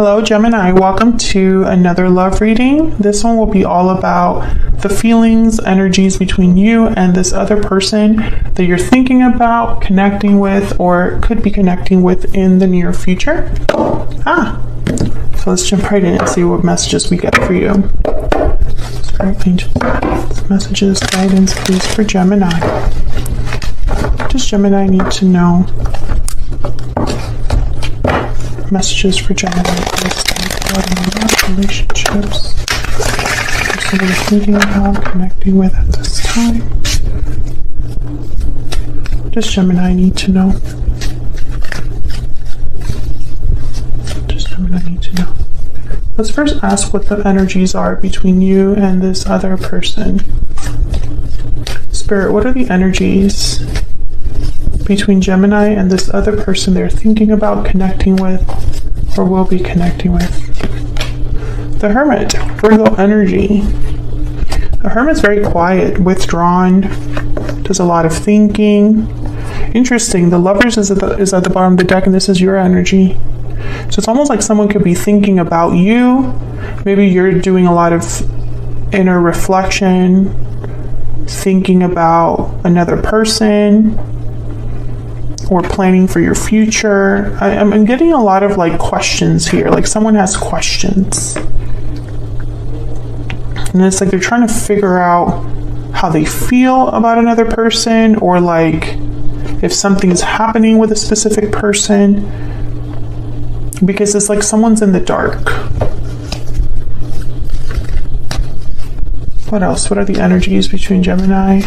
Hello Gemini, welcome to another love reading. This one will be all about the feelings, energies between you and this other person that you're thinking about connecting with or could be connecting with in the near future. So let's jump right in and see what messages we get for you. Spirit angels, messages, guidance please for Gemini. What does Gemini need to know? Messages for Gemini, relationships, person that is thinking about connecting with at this time. What does Gemini need to know? What does Gemini need to know? Let's first ask what the energies are between you and this other person. Spirit, what are the energies between Gemini and this other person they're thinking about connecting with or will be connecting with? The Hermit, Virgo energy. The Hermit's very quiet, withdrawn, does a lot of thinking. Interesting, the Lovers is at the bottom of the deck and this is your energy. So it's almost like someone could be thinking about you. Maybe you're doing a lot of inner reflection, thinking about another person, or planning for your future. I'm getting a lot of like questions here, like someone has questions. And it's like they're trying to figure out how they feel about another person, or like if something's happening with a specific person, because it's like someone's in the dark. What else? What are the energies between Gemini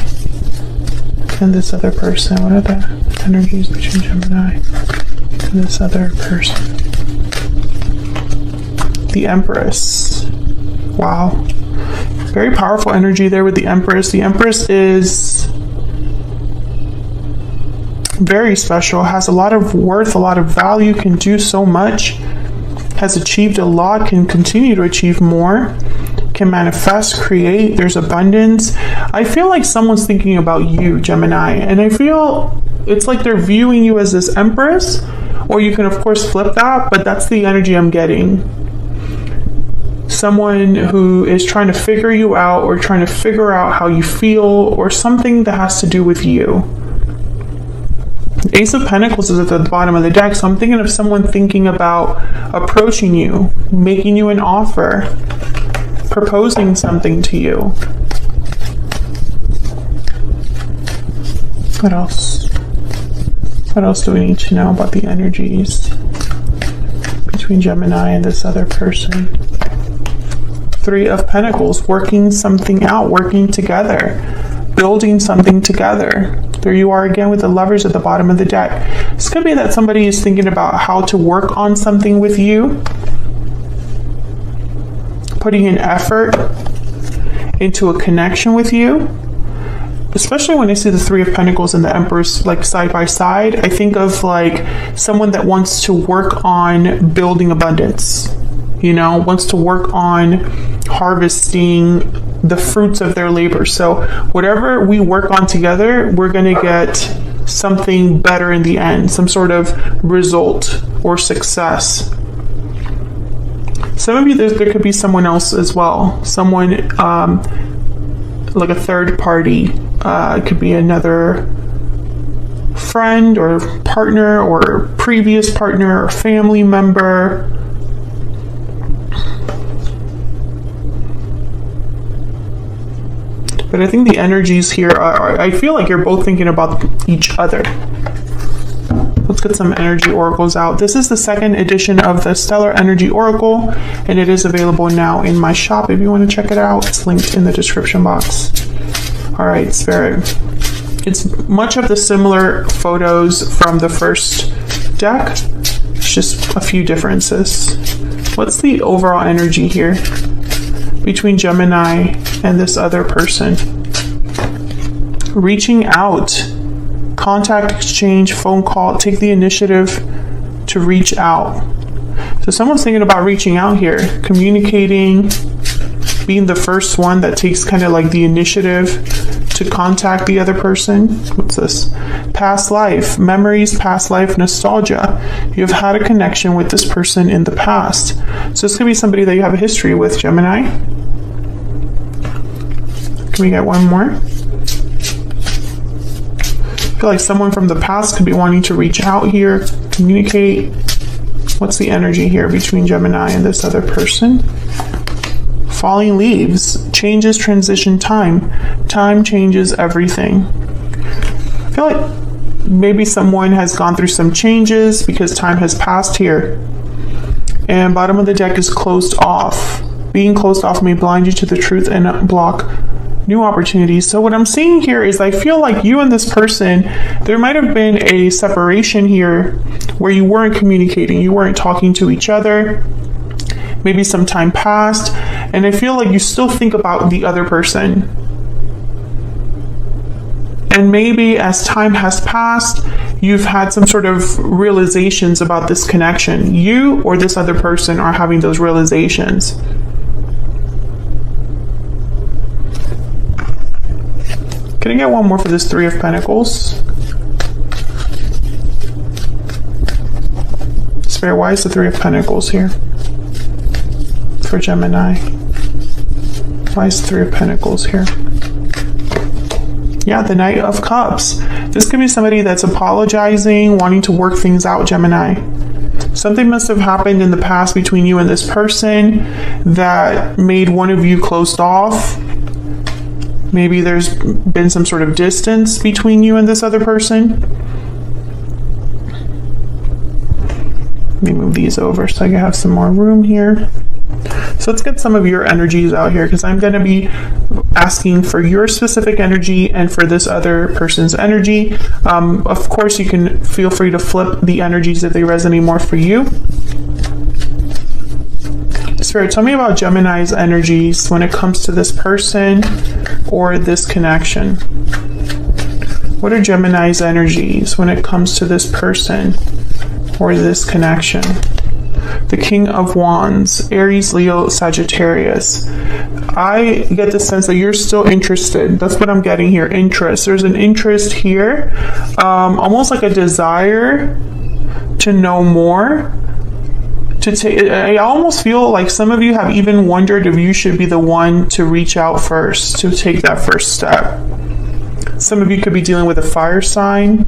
and this other person? What are the energies between Gemini and this other person? The Empress. Wow. Very powerful energy there with the Empress. The Empress is very special, has a lot of worth, a lot of value, can do so much, has achieved a lot, can continue to achieve more, can manifest, create. There's abundance. I feel like someone's thinking about you, Gemini, and I feel it's like they're viewing you as this Empress, or you can of course flip that, but that's the energy I'm getting. Someone who is trying to figure you out or trying to figure out how you feel or something that has to do with you. Ace of Pentacles is at the bottom of the deck, so I'm thinking of someone thinking about approaching you, making you an offer, proposing something to you. What else? What else do we need to know about the energies between Gemini and this other person? Three of Pentacles, working something out, working together, building something together. There you are again with the Lovers at the bottom of the deck. This could be that somebody is thinking about how to work on something with you, putting an effort into a connection with you. Especially when I see the Three of Pentacles and the Empress like side by side, I think of like someone that wants to work on building abundance, you know, wants to work on harvesting the fruits of their labor. So whatever we work on together, we're going to get something better in the end, some sort of result or success. Some of you, there could be someone else as well, someone like a third party. It could be another friend or partner or previous partner or family member. But I think the energies here are, I feel like you're both thinking about each other. Let's get some energy oracles out. This is the second edition of the Stellar Energy Oracle, and it is available now in my shop if you want to check it out. It's linked in the description box. All right, Spirit. It's much of the similar photos from the first deck. It's just a few differences. What's the overall energy here between Gemini and this other person? Reaching out, contact exchange, phone call, take the initiative to reach out. So someone's thinking about reaching out here, communicating, being the first one that takes kind of like the initiative to contact the other person. What's this? Past life, memories, past life, nostalgia. You've had a connection with this person in the past. So this could be somebody that you have a history with, Gemini. Can we get one more? I feel like someone from the past could be wanting to reach out here, communicate. What's the energy here between Gemini and this other person? Falling leaves, changes, transition, time. Time changes everything. I feel like maybe someone has gone through some changes because time has passed here. And bottom of the deck is closed off. Being closed off may blind you to the truth and block new opportunities. So what I'm seeing here is I feel like you and this person, there might have been a separation here where you weren't communicating, you weren't talking to each other. Maybe some time passed, and I feel like you still think about the other person. And maybe as time has passed, you've had some sort of realizations about this connection. You or this other person are having those realizations. Can I get one more for this Three of Pentacles? Spirit, why is the Three of Pentacles here for Gemini? Why is the Three of Pentacles here? Yeah, the Knight of Cups. This could be somebody that's apologizing, wanting to work things out, Gemini. Something must have happened in the past between you and this person that made one of you closed off. Maybe there's been some sort of distance between you and this other person. Let me move these over so I can have some more room here. So let's get some of your energies out here, because I'm going to be asking for your specific energy and for this other person's energy. Of course, you can feel free to flip the energies if they resonate more for you. Spirit, tell me about Gemini's energies when it comes to this person or this connection. What are Gemini's energies when it comes to this person or this connection? The King of Wands, Aries, Leo, Sagittarius. I get the sense that you're still interested. That's what I'm getting here, interest. There's an interest here, almost like a desire to know more. I almost feel like some of you have even wondered if you should be the one to reach out first, to take that first step. Some of you could be dealing with a fire sign.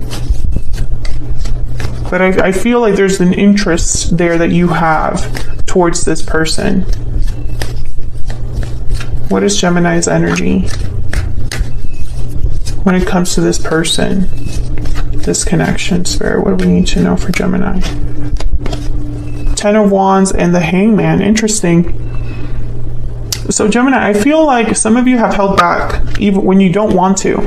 But I feel like there's an interest there that you have towards this person. What is Gemini's energy when it comes to this person, this connection? Spirit, what do we need to know for Gemini? Ten of Wands and the Hangman. Interesting. So Gemini, I feel like some of you have held back even when you don't want to.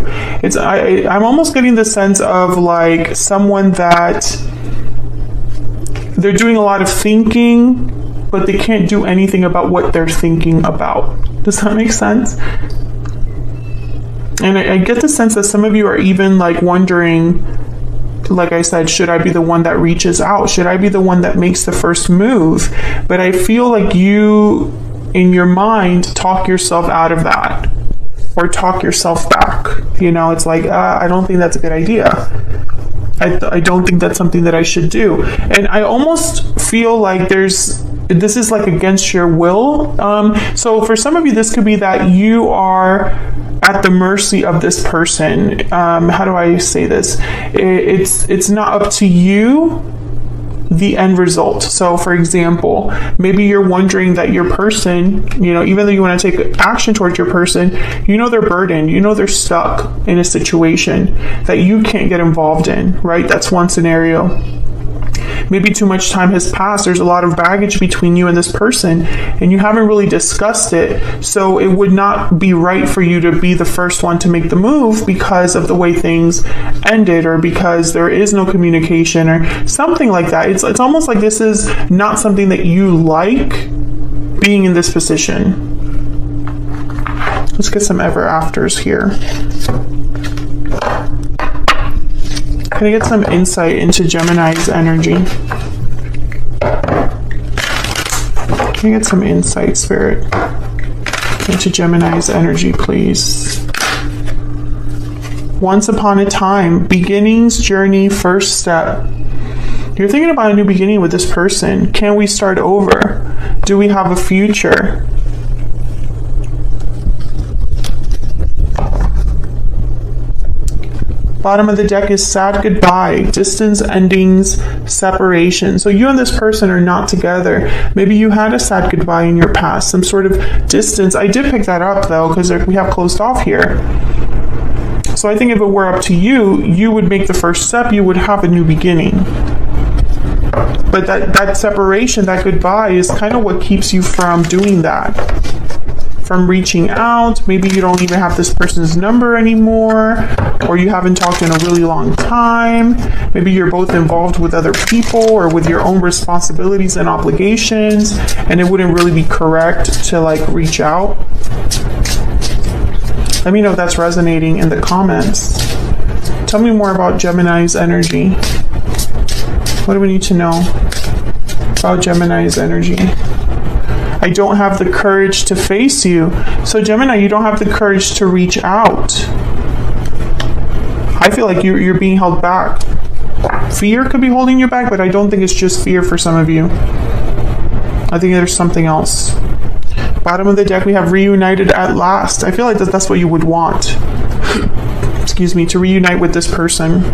I'm almost getting the sense of like someone that they're doing a lot of thinking, but they can't do anything about what they're thinking about. Does that make sense? And I get the sense that some of you are even like wondering, like I said, should I be the one that reaches out? Should I be the one that makes the first move? But I feel like you, in your mind, talk yourself out of that or talk yourself back. You know, it's like, I don't think that's a good idea. I don't think that's something that I should do. And I almost feel like this is like against your will. So for some of you, this could be that you are at the mercy of this person. How do I say this? It's not up to you, the end result. So for example, maybe you're wondering that your person, you know, even though you want to take action towards your person, you know they're burdened, you know they're stuck in a situation that you can't get involved in, right? That's one scenario. Maybe too much time has passed. There's a lot of baggage between you and this person, and you haven't really discussed it. So it would not be right for you to be the first one to make the move because of the way things ended, or because there is no communication or something like that. It's almost like this is not something that you like being in this position. Let's get some ever afters here. Can I get some insight into Gemini's energy? Can I get some insight, Spirit, into Gemini's energy, please? Once upon a time, beginnings, journey, first step. You're thinking about a new beginning with this person. Can we start over? Do we have a future? Bottom of the deck is sad goodbye, distance, endings, separation. So you and this person are not together. Maybe you had a sad goodbye in your past, some sort of distance. I did pick that up though, because we have closed off here. So I think if it were up to you, you would make the first step, you would have a new beginning. But that separation, that goodbye is kind of what keeps you from doing that. From reaching out. Maybe you don't even have this person's number anymore, or you haven't talked in a really long time. Maybe you're both involved with other people or with your own responsibilities and obligations, and it wouldn't really be correct to like reach out. Let me know if that's resonating in the comments. Tell me more about Gemini's energy. What do we need to know about Gemini's energy? I don't have the courage to face you. So Gemini, you don't have the courage to reach out. I feel like you're being held back. Fear could be holding you back, but I don't think it's just fear for some of you. I think there's something else. Bottom of the deck, we have reunited at last. I feel like that's what you would want. Excuse me, to reunite with this person.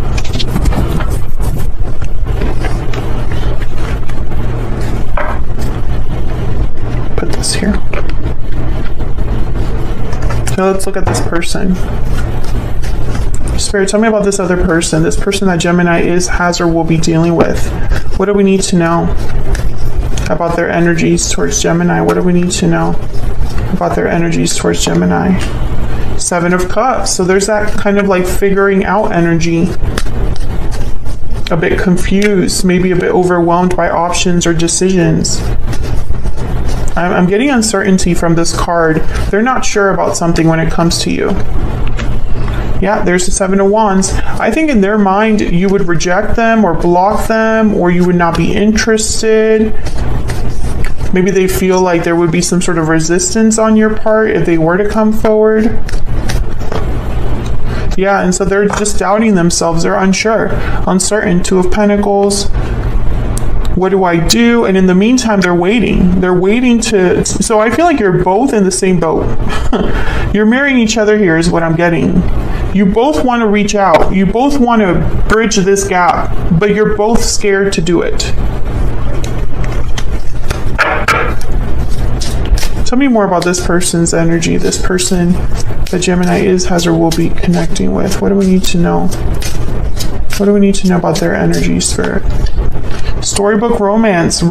Here. So let's look at this person. Spirit, tell me about this other person, this person that Gemini is, has, or will be dealing with. What do we need to know about their energies towards Gemini? What do we need to know about their energies towards Gemini? Seven of Cups. So there's that kind of like figuring out energy. A bit confused, maybe a bit overwhelmed by options or decisions. I'm getting uncertainty from this card. They're not sure about something when it comes to you. Yeah, there's the Seven of Wands. I think in their mind, you would reject them or block them, or you would not be interested. Maybe they feel like there would be some sort of resistance on your part if they were to come forward. Yeah, and so they're just doubting themselves. They're unsure, uncertain. Two of Pentacles. What do I do? And in the meantime, they're waiting. They're waiting to... So I feel like you're both in the same boat. You're mirroring each other here is what I'm getting. You both want to reach out. You both want to bridge this gap, but you're both scared to do it. Tell me more about this person's energy, this person that Gemini is, has, or will be connecting with. What do we need to know? What do we need to know about their energy, Spirit? Storybook romance,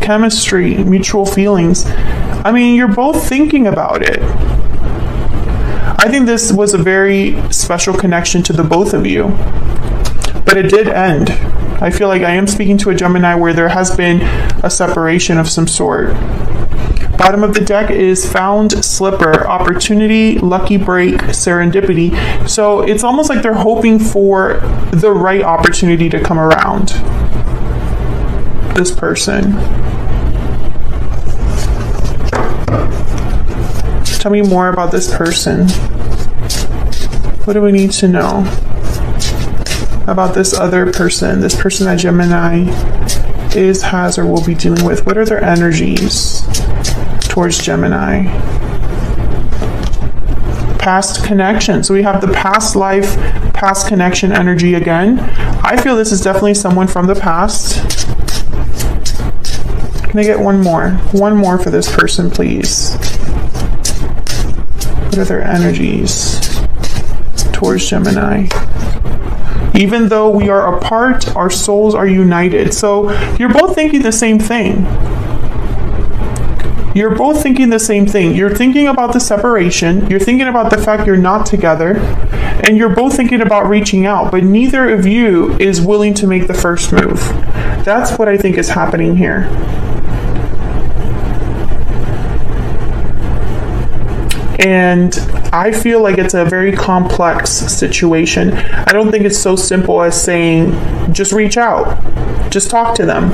chemistry, mutual feelings. I mean, you're both thinking about it. I think this was a very special connection to the both of you. But it did end. I feel like I am speaking to a Gemini where there has been a separation of some sort. Bottom of the deck is found slipper, opportunity, lucky break, serendipity. So it's almost like they're hoping for the right opportunity to come around. This person. Tell me more about this person. What do we need to know about this other person, this person that Gemini is, has, or will be dealing with? What are their energies towards Gemini? Past connection. So we have the past life, past connection energy again. I feel this is definitely someone from the past. Can I get one more? One more for this person, please. What are their energies towards Gemini? Even though we are apart, our souls are united. So you're both thinking the same thing. You're both thinking the same thing. You're thinking about the separation. You're thinking about the fact you're not together. And you're both thinking about reaching out. But neither of you is willing to make the first move. That's what I think is happening here. And I feel like it's a very complex situation. I don't think it's so simple as saying, just reach out, just talk to them.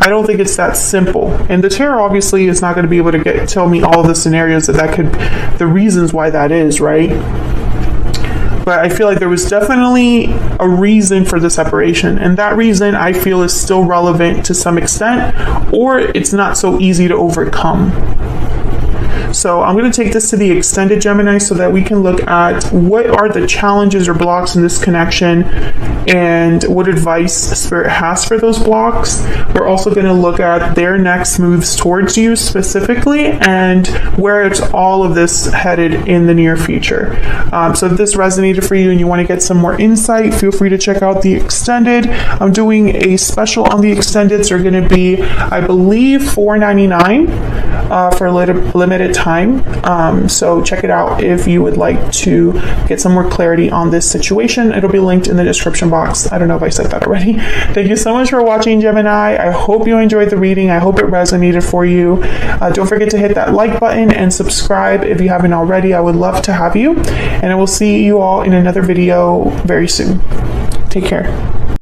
I don't think it's that simple. And the tarot obviously is not going to be able to tell me all of the scenarios that could, the reasons why that is, right? but I feel like there was definitely a reason for the separation, and that reason I feel is still relevant to some extent, or it's not so easy to overcome. So I'm going to take this to the extended Gemini so that we can look at what are the challenges or blocks in this connection and what advice Spirit has for those blocks. We're also going to look at their next moves towards you specifically and where it's all of this headed in the near future. So if this resonated for you and you want to get some more insight, feel free to check out the extended. I'm doing a special on the extendeds. They're going to be, I believe, $4.99 for a limited time. So check it out if you would like to get some more clarity on this situation. It'll be linked in the description box. I don't know if I said that already. Thank you so much for watching, Gemini. I hope you enjoyed the reading. I hope it resonated for you. Don't forget to hit that like button and subscribe if you haven't already. I would love to have you. And I will see you all in another video very soon. Take care.